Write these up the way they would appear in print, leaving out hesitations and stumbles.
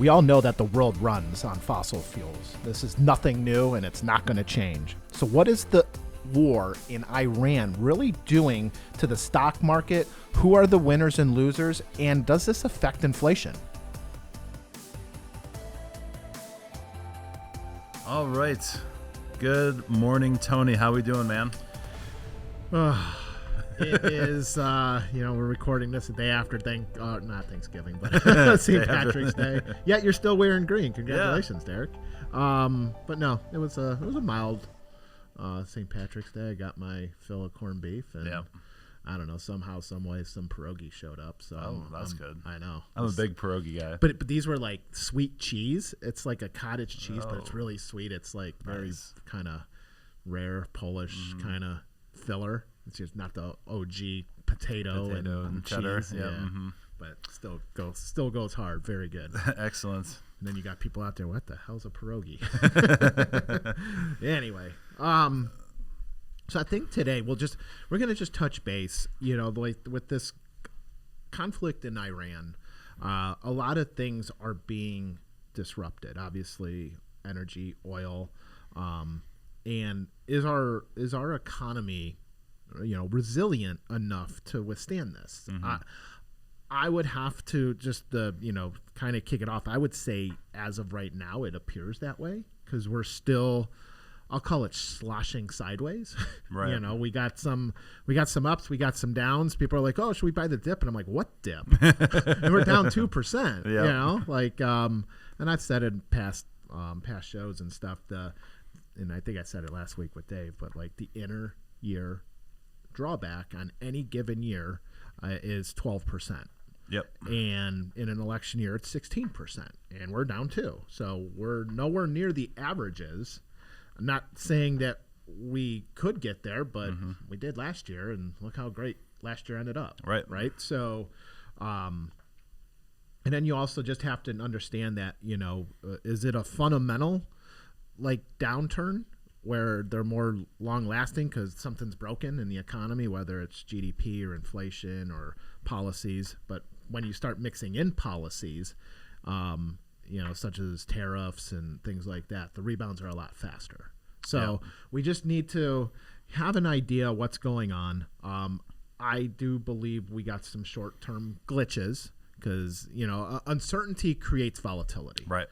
We all know that the world runs on fossil fuels. This is nothing new, and it's not going to change. So what is the war in Iran really doing to the stock market? Who are the winners and losers? And does this affect inflation? All right. Good morning, Tony. How we doing, man? It is, we're recording this the day after not Thanksgiving, but St. Patrick's Day. Yet you're still wearing green. Congratulations, Derek. But no, it was a mild St. Patrick's Day. I got my fill of corned beef, and I don't know, somehow, some way, some pierogi showed up. So that's good. I know. I'm a big pierogi guy. But these were like sweet cheese. It's like a cottage cheese, but it's really sweet. It's like very kind of rare Polish kind of filler. It's just not the OG potato and cheddar. Cheese. Yeah. Mm-hmm. But still goes hard. Very good. Excellent. And then you got people out there, what the hell's a pierogi? Anyway, so I think today we're gonna just touch base, with this conflict in Iran. A lot of things are being disrupted. Obviously, energy, oil, and is our economy resilient enough to withstand this? Mm-hmm. I would have to just kind of kick it off. I would say as of right now, it appears that way because we're still, I'll call it sloshing sideways. Right. We got some ups, we got some downs. People are like, oh, should we buy the dip? And I'm like, what dip? And we're down 2%. Yeah. And I've said it in past shows and stuff. And I think I said it last week with Dave, but like the inner year drawback on any given year is 12%. Yep. And in an election year, it's 16%, and we're down 2. So we're nowhere near the averages. I'm not saying that we could get there, but we did last year, and look how great last year ended up. Right. So, and then you also just have to understand that, is it a fundamental like downturn where they're more long-lasting because something's broken in the economy, whether it's GDP or inflation or policies. But when you start mixing in policies, such as tariffs and things like that, the rebounds are a lot faster. So we just need to have an idea what's going on. I do believe we got some short-term glitches because, uncertainty creates volatility. Right.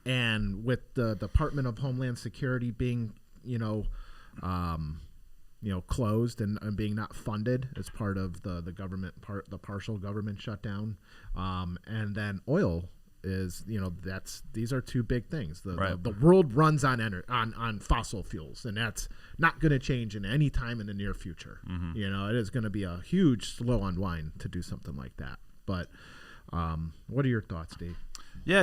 And with the Department of Homeland Security being closed and being not funded as part of the the partial government shutdown, and then oil is these are two big things. The world runs on fossil fuels, and that's not going to change in any time in the near future. Mm-hmm. It is going to be a huge slow unwind to do something like that. But what are your thoughts, Steve? Yeah,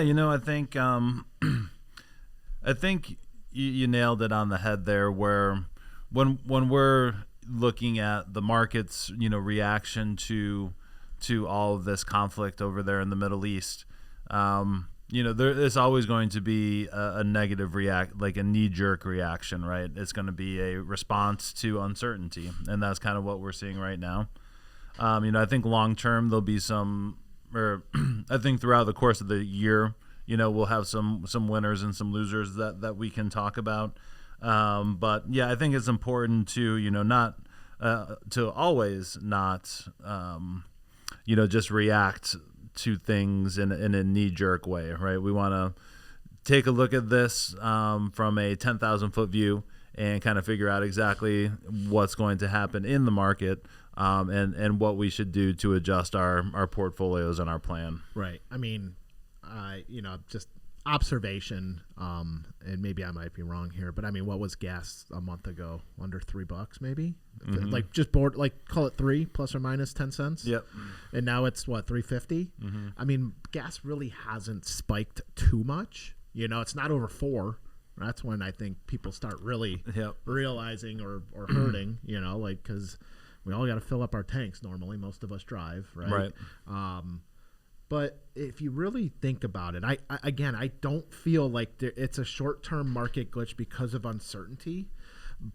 I think you nailed it on the head there, where when we're looking at the market's reaction to all of this conflict over there in the Middle East, there is always going to be a negative like a knee-jerk reaction, right? It's going to be a response to uncertainty, and that's kind of what we're seeing right now. I think long term there'll be I think throughout the course of the year, we'll have some winners and some losers that we can talk about. But yeah, I think it's important to, not to always not, just react to things in a knee-jerk way, right? We want to take a look at this from a 10,000-foot view and kind of figure out exactly what's going to happen in the market, and what we should do to adjust our portfolios and our plan. Right. I mean, just observation, and maybe I might be wrong here, but I mean, what was gas a month ago? Under $3, maybe? Mm-hmm. Like just call it 3 plus or minus 10 cents. Yep. And now it's what, $3.50? Mm-hmm. I mean, gas really hasn't spiked too much. It's not over 4. That's when I think people start really realizing or hurting, because we all got to fill up our tanks normally. Most of us drive, right? Right. But if you really think about it, I don't feel like it's a short-term market glitch because of uncertainty,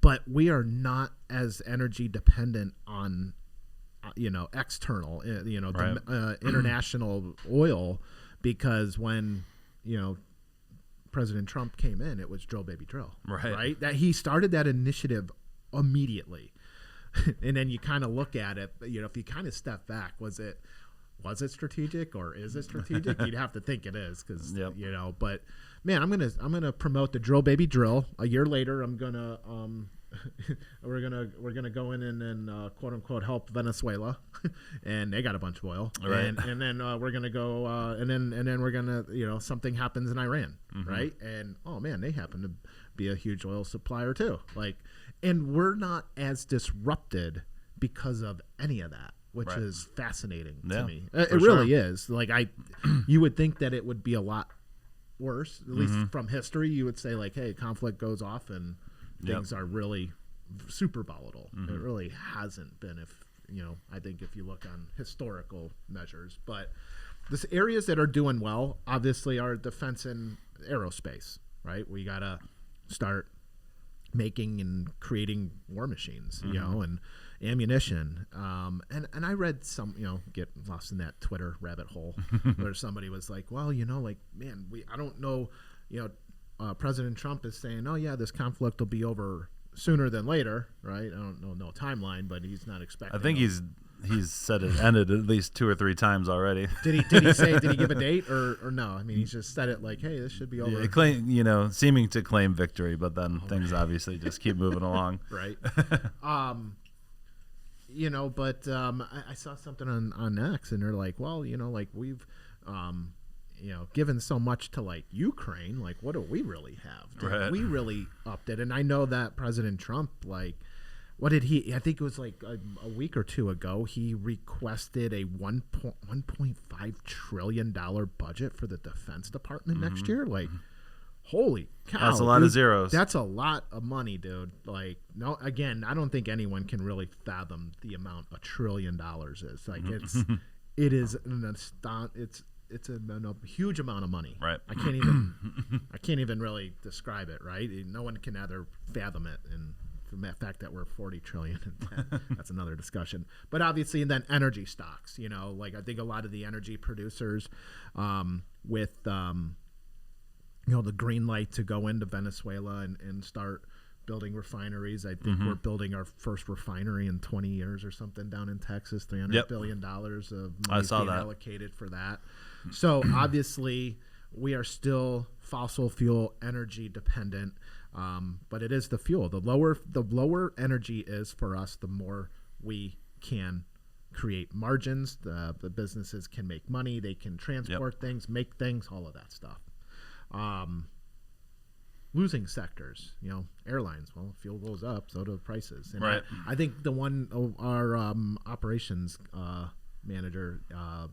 but we are not as energy dependent on, external, right. International oil, because when President Trump came in, it was drill baby drill, Right. That he started that initiative immediately. And then you kind of look at it, if you kind of step back, was it strategic or is it strategic? You'd have to think it is, because but man, I'm gonna promote the drill baby drill. A year later, I'm gonna we're gonna go in and quote unquote help Venezuela, and they got a bunch of oil, right? And then we're gonna go and then we're gonna something happens in Iran, right? And oh man, they happen to be a huge oil supplier too, and we're not as disrupted because of any of that, which is fascinating to me. It really is. You would think that it would be a lot worse, at least from history. You would say hey, conflict goes off and things are really super volatile. It really hasn't been, I think if you look on historical measures. But the areas that are doing well, obviously, are defense and aerospace, right? We got to start making and creating war machines, and ammunition. And I read some, get lost in that Twitter rabbit hole where somebody was like, well, man, I don't know, President Trump is saying, oh yeah, this conflict will be over sooner than later, right? I don't know, no timeline, but he's not expecting. I think he's said it ended at least 2 or 3 times already. Did he give a date or no? I mean, he's just said it hey, this should be over. Yeah, seeming to claim victory, but then things obviously just keep moving along. Right. But I saw something on X, and they're like, well, we've given so much to Ukraine, what do we really have? Did we really upped it? And I know that President Trump, what did he? I think it was a week or two ago. He requested a $1.5 trillion budget for the Defense Department next year. Holy cow! That's a lot of zeros. That's a lot of money, dude. No, again, I don't think anyone can really fathom the amount $1 trillion is. It is it's a huge amount of money. Right. I can't even really describe it. Right. No one can ever fathom it. And from the fact that we're 40 trillion, that's another discussion. But obviously, and then energy stocks, I think a lot of the energy producers with, the green light to go into Venezuela and start building refineries. I think we're building our first refinery in 20 years or something down in Texas, $300 billion of money being allocated for that. So obviously, we are still fossil fuel energy dependent. But it is the fuel. The lower energy is for us, the more we can create margins. The businesses can make money. They can transport things, make things, all of that stuff. Losing sectors, airlines. Well, fuel goes up, so do prices. And I think our operations manager,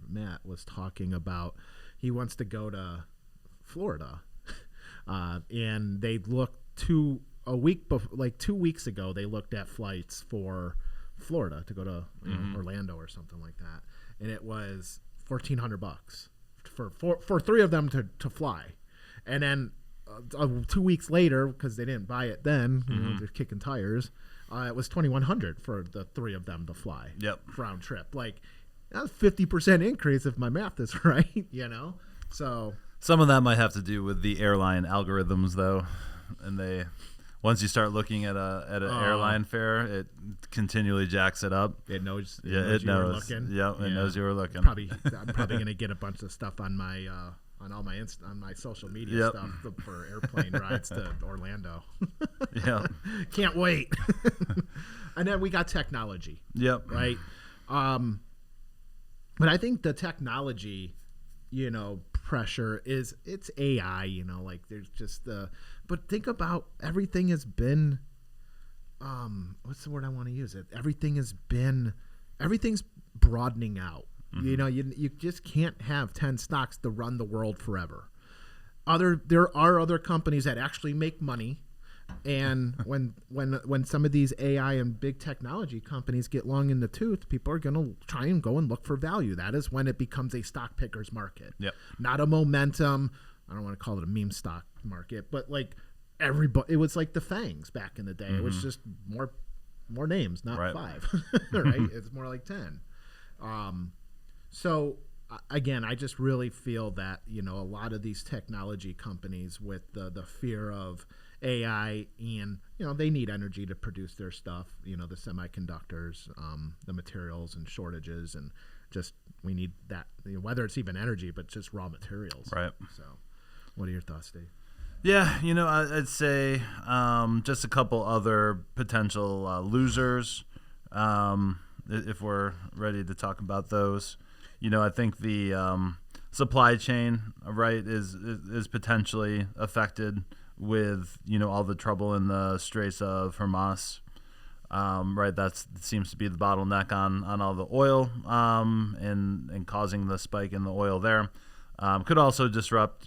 Matt, was talking about, he wants to go to Florida, and they looked 2 weeks ago, they looked at flights for Florida to go to Orlando or something like that, and it was $1,400 for 3 of them to fly, and then 2 weeks later, because they didn't buy it then, they're kicking tires, it was $2,100 for the 3 of them to fly. Round trip. That's 50% increase if my math is right. So some of that might have to do with the airline algorithms, though. And once you start looking at an airline fare, it continually jacks it up. It knows. It you knows. Were looking. Yep, it knows you were looking. I'm probably gonna get a bunch of stuff on my on all my on my social media stuff for airplane rides to Orlando. Can't wait. And then we got technology. Right. But I think the technology, pressure it's AI. There's just but think about everything has been, what's the word I want to use? Everything's broadening out. You just can't have 10 stocks to run the world forever. There are other companies that actually make money, and when some of these AI and big technology companies get long in the tooth, people are going to try and go and look for value. That is when it becomes a stock picker's market, not a momentum. I don't want to call it a meme stock market, but everybody, it was like the FANGs back in the day. It was just more names, not 5, right? It's more like 10. So again, I just really feel that, a lot of these technology companies with the fear of AI and, they need energy to produce their stuff, the semiconductors, the materials and shortages, and just we need that, whether it's even energy, but just raw materials. Right. So what are your thoughts, Dave? Yeah, I'd say just a couple other potential losers, if we're ready to talk about those. I think the supply chain, right, is potentially affected with, all the trouble in the Straits of Hormuz. Right, that seems to be the bottleneck on all the oil and causing the spike in the oil there. Could also disrupt,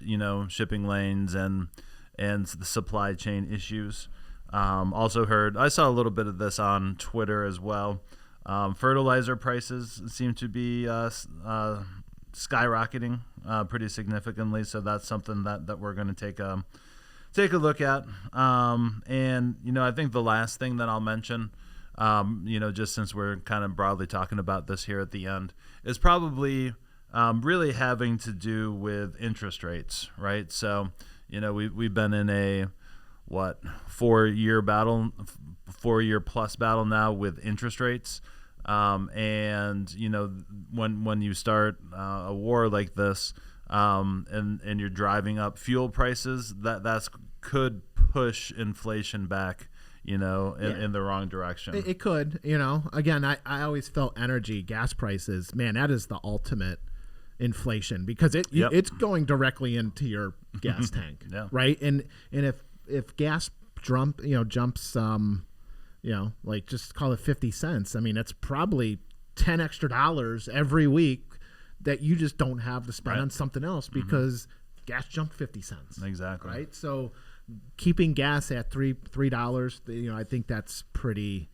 shipping lanes and the supply chain issues. I saw a little bit of this on Twitter as well. Fertilizer prices seem to be skyrocketing pretty significantly, so that's something that we're going to take a look at. And I think the last thing that I'll mention, just since we're kind of broadly talking about this here at the end, is probably really having to do with interest rates, right? So we've been in a 4-year plus battle now with interest rates. And when you start a war like this, and you're driving up fuel prices, that's could push inflation back, in the wrong direction. It could, again, I always felt gas prices, man, that is the ultimate inflation, because it's going directly into your gas tank. Yeah. Right. And if gas jumps, like just call it 50 cents. I mean, it's probably $10 extra every week that you just don't have to spend on something else because gas jumped 50 cents. Exactly. Right. So keeping gas at $3, I think that's pretty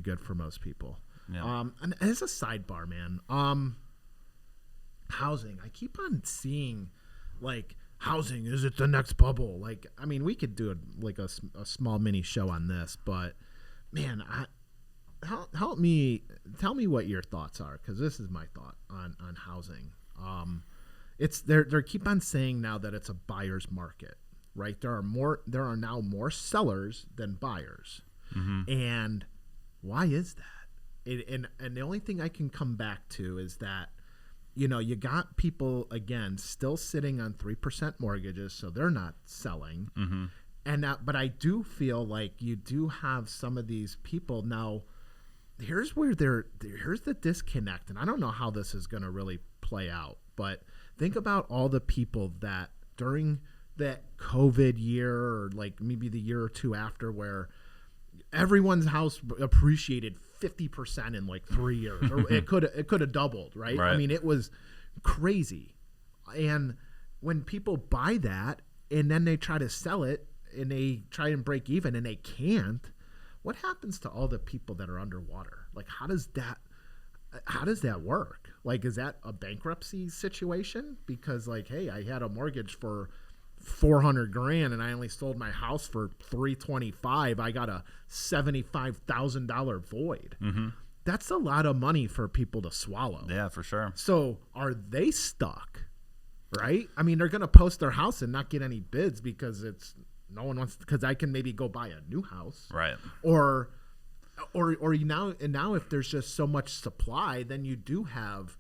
good for most people. Yeah. And as a sidebar, man, housing, I keep on seeing like housing, is it the next bubble? Like, I mean, we could do a small mini show on this, but man, tell me what your thoughts are, because this is my thought on housing. It's they keep on saying now that it's a buyer's market, right? There are now more sellers than buyers, and why is that? And the only thing I can come back to is that, you got people, again, still sitting on 3% mortgages, so they're not selling. And but I do feel like you do have some of these people now. Here's the disconnect, and I don't know how this is going to really play out, but think about all the people that during that COVID year, or like maybe the year or two after, where everyone's house appreciated 50% in like 3 years, or it could have doubled, right? I mean, it was crazy. And when people buy that and then they try to sell it and they try and break even and they can't, what happens to all the people that are underwater? Like, how does that work? Like, is that a bankruptcy situation? Because like, hey, I had a mortgage for $400,000 and I only sold my house for $325,000. I got a $75,000 void. That's a lot of money for people to swallow. Yeah, for sure. So are they stuck? Right? I mean, they're going to post their house and not get any bids because no one wants, because I can maybe go buy a new house. Right. Or now if there's just so much supply, then you do have,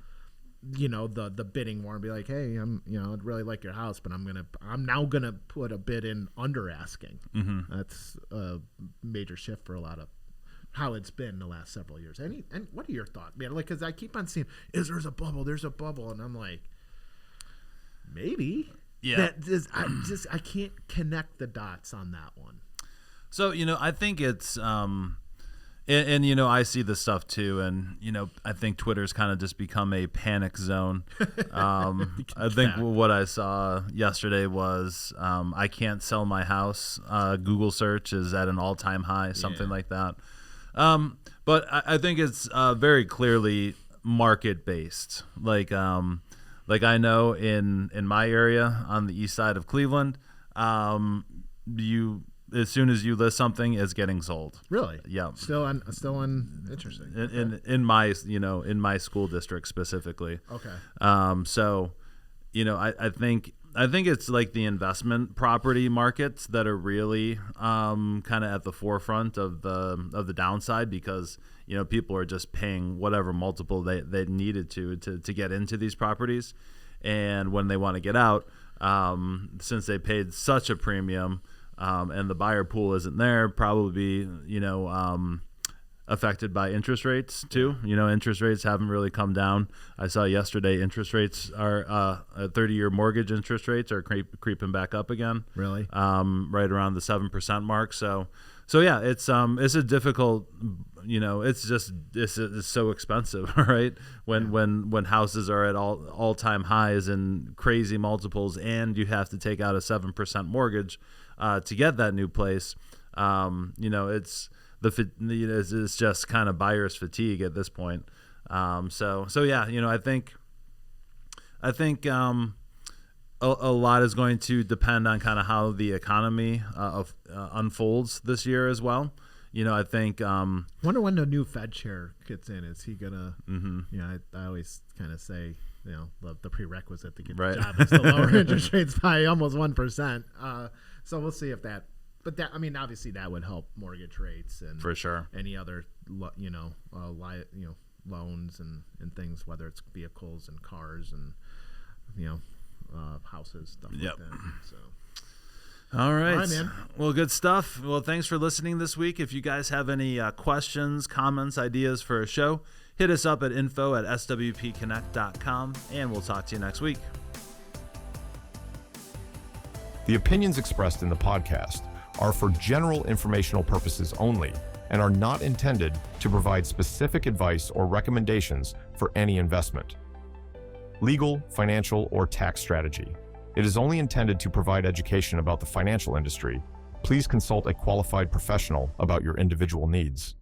the bidding war and be like, hey, I'd really like your house, but I'm now gonna put a bid in under asking. That's a major shift for a lot of how it's been the last several years. And what are your thoughts, man? Like, because I keep on seeing, there's a bubble, and I'm like, maybe. Yeah. I can't connect the dots on that one. So I think it's And I see this stuff too, and I think Twitter's kind of just become a panic zone. I think what I saw yesterday was I can't sell my house. Google search is at an all-time high, something like that. But I think it's very clearly market-based. Like I know in my area on the east side of Cleveland, as soon as you list something, it's getting sold. Really? Yeah. Still on interesting. In my in my school district specifically. Okay. So, I think it's like the investment property markets that are really kind of at the forefront of the downside, because people are just paying whatever multiple they needed to get into these properties, and when they want to get out, since they paid such a premium, and the buyer pool isn't there, probably affected by interest rates too. Interest rates haven't really come down. I saw yesterday interest rates are 30-year mortgage interest rates are creeping back up again. Really? Right around the 7% mark. So yeah, it's a difficult. It's so expensive, right? When houses are at all-time highs and crazy multiples, and you have to take out a 7% mortgage to get that new place. It's just kind of buyer's fatigue at this point. So yeah, I think a lot is going to depend on kind of how the economy unfolds this year as well. I think. Wonder when the new Fed chair gets in. Is he gonna? Mm-hmm. I always kind of say, the prerequisite to get right. the job is to lower interest rates by almost 1%. So we'll see if that. But that, obviously that would help mortgage rates and for sure any other, loans and things, whether it's vehicles and cars and, houses, stuff yep. like that. So. All right, man. Well, good stuff. Well, thanks for listening this week. If you guys have any questions, comments, ideas for a show, hit us up at info@swpconnect.com, and we'll talk to you next week. The opinions expressed in the podcast are for general informational purposes only and are not intended to provide specific advice or recommendations for any investment, legal, financial, or tax strategy. It is only intended to provide education about the financial industry. Please consult a qualified professional about your individual needs.